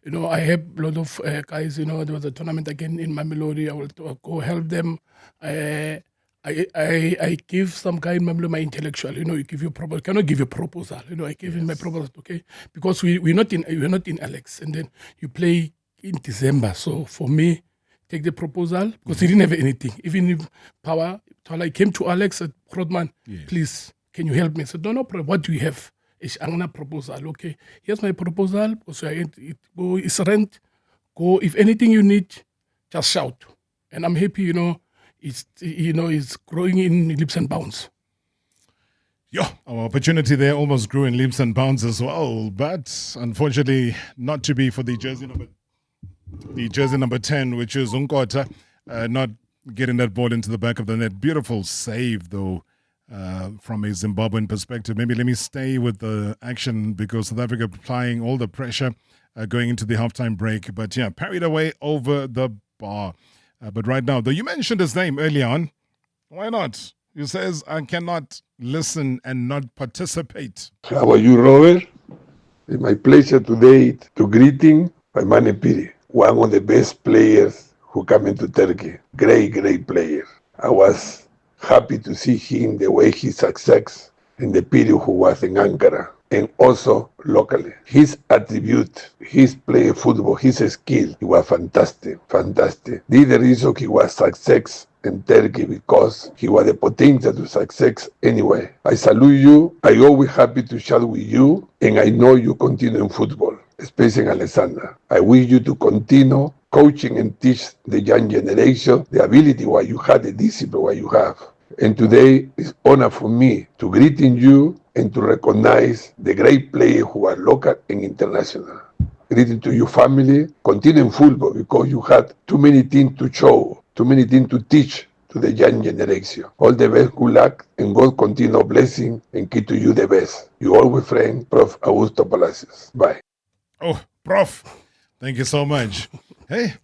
I have a lot of guys, there was a tournament again in Mamelodi. I will go help them. I give some guy in Mamelodi my intellectual, you give you proposal. Cannot give you proposal, I give him my proposal, okay? Because we're not in Alex, and then you play in December. So for me, take the proposal, because he didn't have anything. Even if power, I came to Alex and Rodman, please, can you help me? I said, no problem. What do you have? It's a proposal. Okay, here's my proposal. So it's rent. Go. If anything you need, just shout. And I'm happy. It's growing in leaps and bounds. Yeah, our opportunity there almost grew in leaps and bounds as well, but unfortunately not to be for the jersey number 10, which is Unkota, not getting that ball into the back of the net. Beautiful save though. From a Zimbabwean perspective. Maybe let me stay with the action because South Africa applying all the pressure going into the halftime break. But yeah, parried away over the bar. But right now, though you mentioned his name early on, why not? He says, I cannot listen and not participate. How are you, Robert? It's my pleasure today to greeting Maimene Piri, one of the best players who come into Turkey. Great player. I was happy to see him the way he success in the period who was in Ankara and also locally. His attribute, his play football, his skill, he was fantastic. This is the reason he was success in Turkey because he was the potential to success anyway. I salute you. I always happy to chat with you and I know you continue in football, especially in Alexander. I wish you to continue coaching and teach the young generation the ability what you have, the discipline what you have. And today is honor for me to greeting you and to recognize the great players who are local and international. Greeting to your family, continue in football because you had too many things to show, too many things to teach to the young generation. All the best, good luck, and God continue blessing and keep to you the best. Your always friend, Prof. Augusto Palacios. Bye. Oh, Prof. Thank you so much. Hey,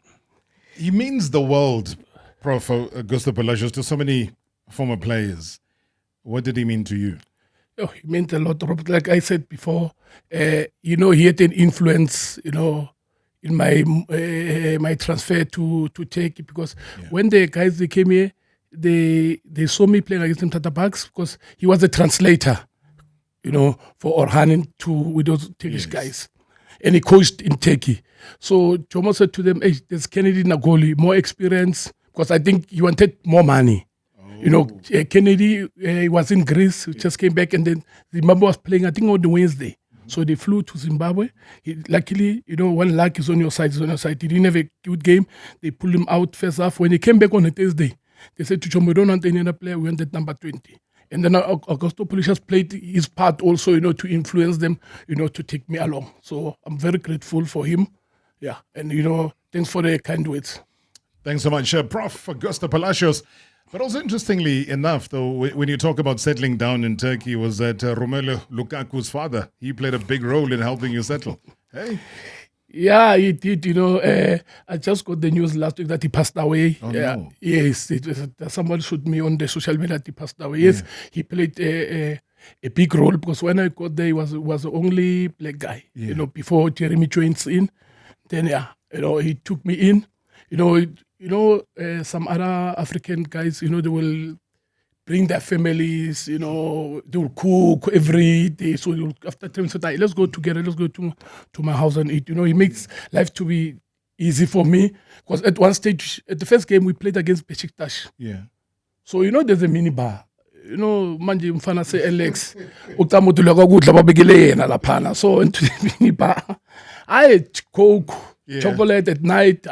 he means the world, Prof. Augusto Palacios, to so many former players. What did he mean to you? Oh, he meant a lot, Robert. Like I said before, he had an influence, in my my transfer to Turkey because when the guys they came here, they saw me playing against them Tata Bucks because he was a translator, for Orhan with those Turkish guys, and he coached in Turkey. So Jomo said to them, "Hey, there's Kennedy Nagoli, more experience because I think he wanted more money." Kennedy was in Greece, just came back, and then Zimbabwe was playing, I think, on the Wednesday. So they flew to Zimbabwe. Luckily, when luck is on your side, He didn't have a good game. They pulled him out first half. When he came back on a Thursday, they said to Chom, we don't want any other player, we want that number 20. And then Augusto Palacios played his part also, to influence them, to take me along. So I'm very grateful for him. Yeah, and, thanks for the kind words. Thanks so much, Prof. Augusto Palacios. But also interestingly enough, though, when you talk about settling down in Turkey, was that Romelu Lukaku's father. He played a big role in helping you settle. Hey. Yeah, he did. I just got the news last week that he passed away. Oh, no. Yes, somebody showed me on the social media that he passed away. Yes, he played a big role because when I got there, he was the only black guy. Before Jeremy joins in, then he took me in. Some other African guys, they will bring their families, they will cook every day. So after time, say, let's go together, let's go to my house and eat. It makes life to be easy for me. Because at one stage, at the first game, we played against Besiktas. Yeah. So, there's a mini bar. Manje mfana say Alex, utamutula kokudla babekele yena laphana. So into the mini bar, I ate Coke, chocolate at night.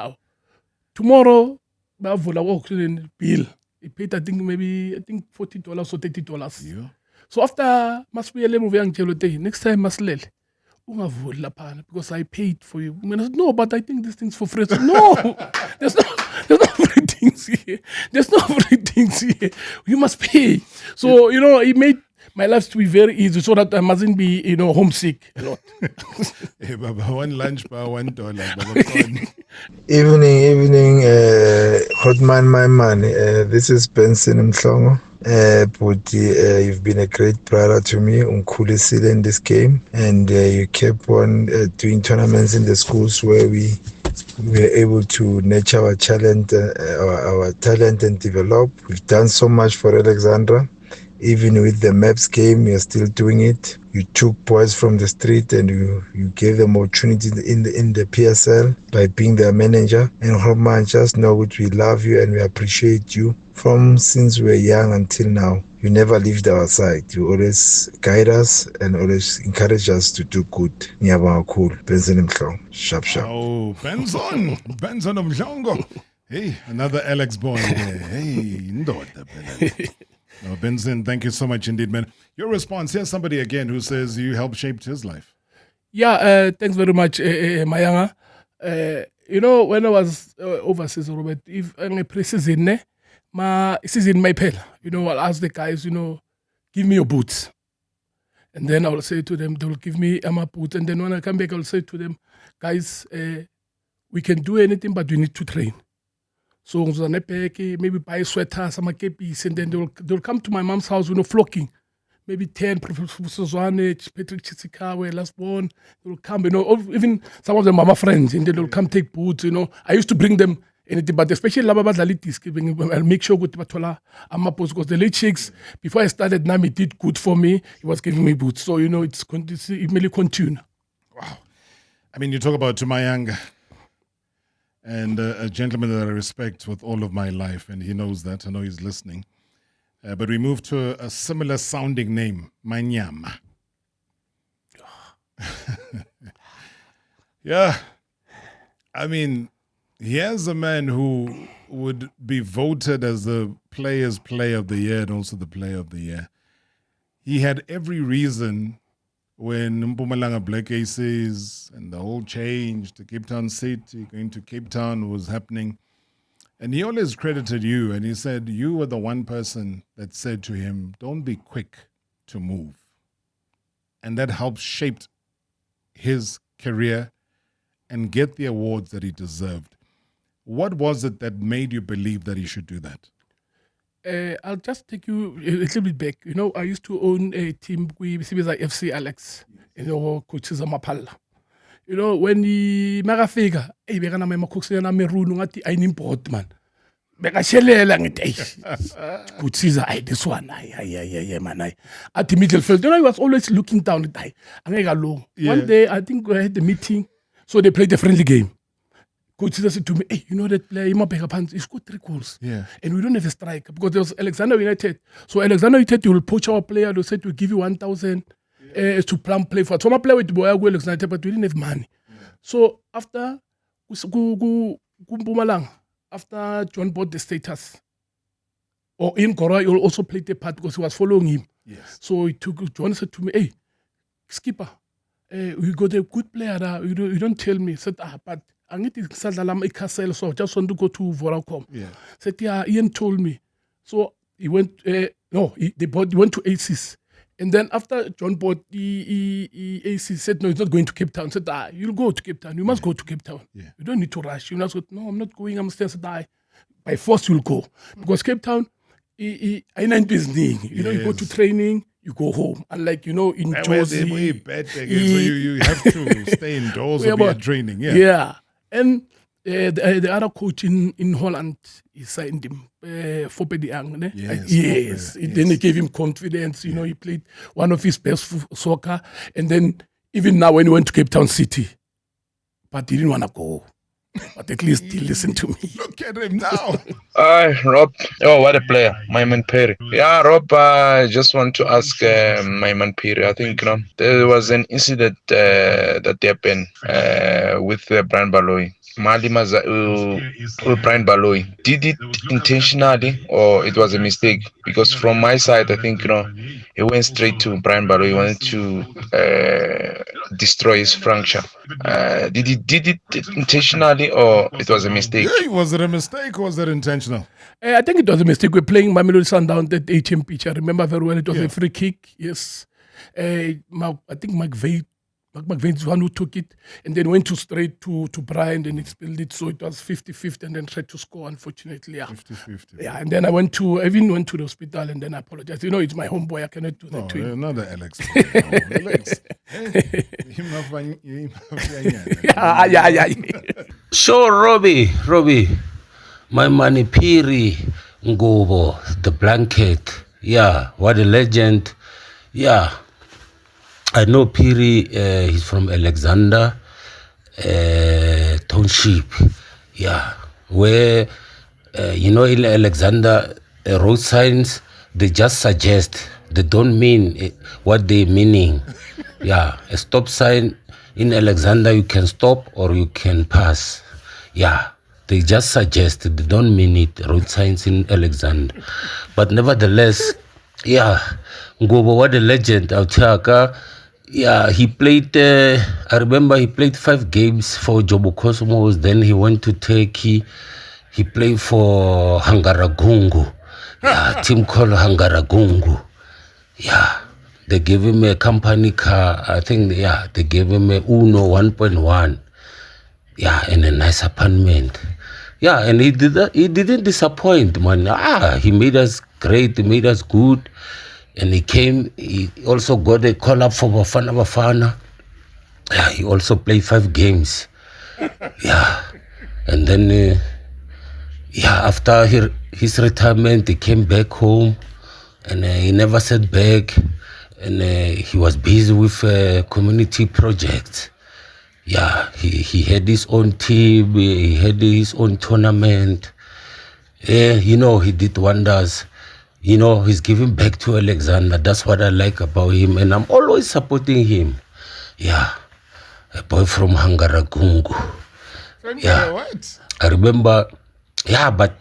Tomorrow, bavula auction bill. He paid, I think $40 or $30. Yeah. So after must be a movie next time must lele. ungavuli laphana because I paid for you. I said, no, but I think this thing's for free. I said, no, there's no free things here. There's no free things here. You must pay. So, it made my life to be very easy so that I mustn't be, homesick a lot. Hey, Baba, one lunch bar, $1. Baba, Evening, Hotman, my man. This is Benson Mhlongo. Puti, you've been a great brother to me. Unkulisile in this game, and you kept on doing tournaments in the schools where we were able to nurture our talent, and develop. We've done so much for Alexandra. Even with the maps game, you're still doing it. You took boys from the street and you gave them opportunity in the PSL by being their manager. And Hotman, just know that we love you and we appreciate you from since we were young until now. You never left our side. You always guide us and always encourage us to do good. Ngiyabonga kakhulu. Benson Mhlongo. Sharp. Oh, Benson Mhlongo. Hey, another Alex boy. Hey, ndoda. No, Benson, thank you so much indeed, man. Your response, here's somebody again who says you helped shape his life. Yeah, thanks very much, Mayanga. When I was overseas, Robert, if I'm a pre-season, season my pal, I'll ask the guys, give me your boots. And then I'll say to them, they'll give me my boots. And then when I come back, I'll say to them, guys, we can do anything, but we need to train. So maybe buy sweaters, some capes, and then they'll come to my mom's house, flocking. Maybe 10, Professor Zwane, Patrick Chisikawe, last born. They'll come, even some of them are my friends, and then they'll come take boots, I used to bring them anything, but especially Lababa Dalitis, I'll make sure good Batola Amapos, because the late sheikhs, before I started Nami, did good for me. He was giving me boots. So, it really continue. Wow. I mean, you talk about Tumayanga. And a gentleman that I respect with all of my life, and he knows that. I know he's listening. But we moved to a similar sounding name, Manyama. Yeah. I mean, here's a man who would be voted as the Players' Player of the Year and also the Player of the Year. He had every reason when Mpumalanga Black Aces and the whole change to Cape Town City, going to Cape Town was happening. And he always credited you, and he said you were the one person that said to him, don't be quick to move. And that helped shape his career and get the awards that he deserved. What was it that made you believe that he should do that? I'll just take you a little bit back. I used to own a team with FC Alex, coaches Amapala. When the Marafega, Begana Macoxena Merunu, I import man. Begashelela ngithi coaches this one, man. At the middle field, I was always looking down at One day, I think we had the meeting, so they played a friendly game. Coach said to me, hey, that player, he scored 3 goals. Yeah. And we don't have a striker because there was Alexander United. So Alexander United, you will poach our player. They said we'll give you 1,000 to play for. So I play with Boya Alexander, but we didn't have money. Yeah. So after after John bought the status, or in Kora, he also played a part because he was following him. Yes. So John said to me, hey, skipper, we got a good player. You don't tell me. I said, but I need to so I just want to go to Vodacom. Yeah. Said, yeah, Ian told me. So he went, he went to ACES. And then after John bought the ACES, said, no, he's not going to Cape Town. Said, you'll go to Cape Town. You must go to Cape Town. Yeah. You don't need to rush. You must go, no, I'm not going. I'm staying. Said, by force, you'll go. Because Cape Town, I know you go to training, you go home. Unlike, in Jozi. So you have to stay indoors or be at training. Yeah. Yeah. And the other coach in Holland, he signed him for Pediang. Yes. Then he gave him confidence. He played one of his best soccer. And then even now when he went to Cape Town City, but he didn't want to go. But at least he listened to me. Look at him now. Hi, Rob. Oh, what a player. Myman Perry. Yeah, Rob, I just want to ask Myman Perry. I think, there was an incident that happened with Brian Baloyi. Malimaza Brian Baloyi. Did it intentionally or it was a mistake? Because from my side, I think, he went straight to Brian Baloyi. He wanted to destroy his fracture. Did he did it intentionally or it was a mistake? Yeah, was it a mistake or was it intentional? I think it was a mistake. We're playing Mamelodi Sundowns at ATM pitch. I remember very well. It was a free kick. Yes. I think McVeigh is the one who took it and then went straight to Brian and he spilled it. So it was 50-50 and then tried to score, unfortunately. Yeah. 50-50. Yeah, and then I even went to the hospital and then I apologized. You know, it's my homeboy. I cannot do that to him. No, the Alex. Alex. So, Robbie, my money Piri Ngobo, the blanket. Yeah, what a legend. Yeah. I know Piri, he's from Alexander Township, yeah, where, in Alexander, road signs, they just suggest, they don't mean what they meaning. Yeah, a stop sign in Alexander, you can stop or you can pass. Yeah, they just suggest, they don't mean it, road signs in Alexander. But nevertheless, yeah, Ngobo, what a legend, Autaka. Yeah, he played, I remember he played 5 games for Joburg Cosmos, then he went to Turkey, he played for Hangaragungu, yeah, team called Hangaragungu, yeah, they gave him a company car, I think, yeah, they gave him a Uno 1.1, yeah, and a nice apartment, yeah, and he didn't disappoint, man, he made us great, he made us good. And he also got a call up for Bafana. Yeah, he also played 5 games. Yeah. And then, after his retirement, he came back home and he never sat back. And he was busy with community projects. Yeah, he had his own team, he had his own tournament. He did wonders. He's giving back to Alexander. That's what I like about him. And I'm always supporting him. Yeah. A boy from Hangaragungu. Yeah. What? I remember, but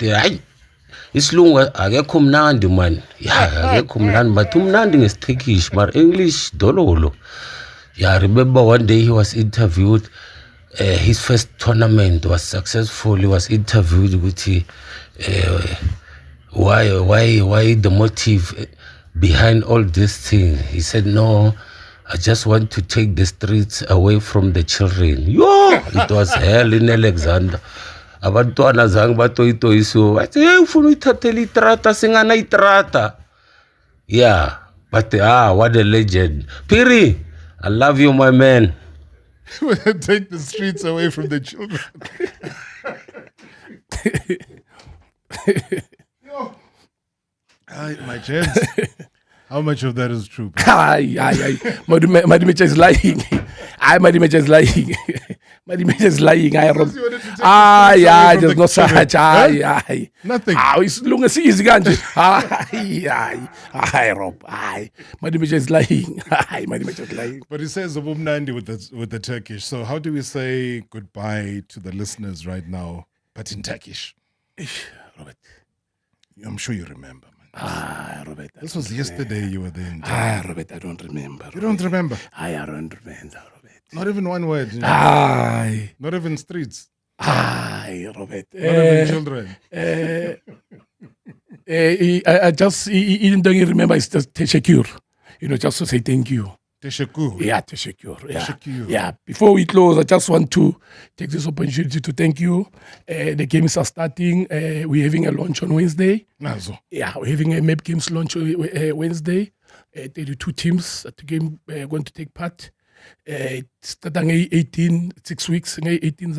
isilungu akekho mnandi man. Yeah, akekho mnandi. But umnandi is Turkish, but English dololo. Yeah, I remember one day he was interviewed. His first tournament was successful. He was interviewed with why the motive behind all this thing. He said, no, I just want to take the streets away from the children. It was hell in Alexander. Abantwana zange batoyitoyiso. I said, hey, ufuna uyithathela itrata singana itrata. Yeah, but what a legend. Piri, I love you, my man. Take the streets away from the children. My chance. How much of that is true? Madimecha is lying. Madimecha is lying. Madimecha is lying. There's no such. Nothing. It's long as easy. Rob. Madimecha is lying. Madimecha is lying. But he says Ubumnandi with the Turkish. So how do we say goodbye to the listeners right now, but in Turkish? Robert. I'm sure you remember. Robert. This was yesterday you were there. Robert, I don't remember. You don't remember? I don't remember, Robert. Not even one word. Not even streets. Robert. Not even children. I just even don't remember. It's just Teshakur. Just to say thank you. Teshakur. Yeah, Teshakur. Yeah. Before we close, I just want to take this opportunity to thank you. The games are starting. We're having a launch on Wednesday. Yeah, we're having a MAP Games launch Wednesday. 32 teams at the game going to take part. Starting 6 weeks, 18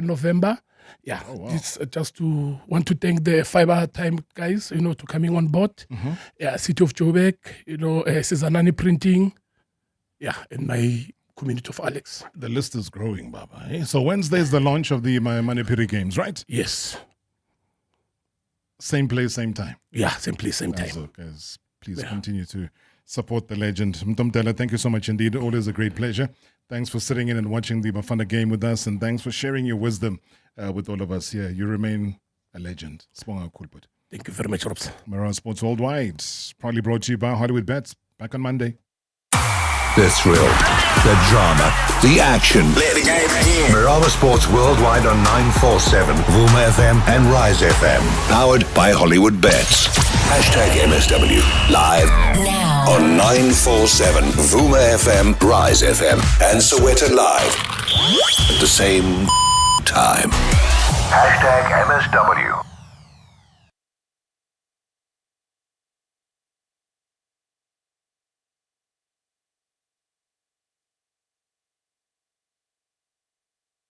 November. Yeah, it's just to want to thank the Fiber Time guys, to coming on board. Yeah, City of Joburg, Cezanani Printing. Yeah, and my community of Alex. The list is growing, Baba. So Wednesday is the launch of the Manipuri Games, right? Yes. Same place, same time. Yeah, same place, same time. So, guys, please continue to support the legend. Mtomtela, thank you so much indeed. Always a great pleasure. Thanks for sitting in and watching the Bafana game with us, and thanks for sharing your wisdom with all of us here. You remain a legend. Thank you very much, Robs. Marawa Sports Worldwide, proudly brought to you by Hollywood Bets. Back on Monday. The thrill, the drama, the action. Let the game begin. Marawa Sports Worldwide on 947, Vuma FM and Rise FM. Powered by Hollywood Bets. #MSW. Live now on 947, Vuma FM, Rise FM and Soweto Live. At the same time. #MSW.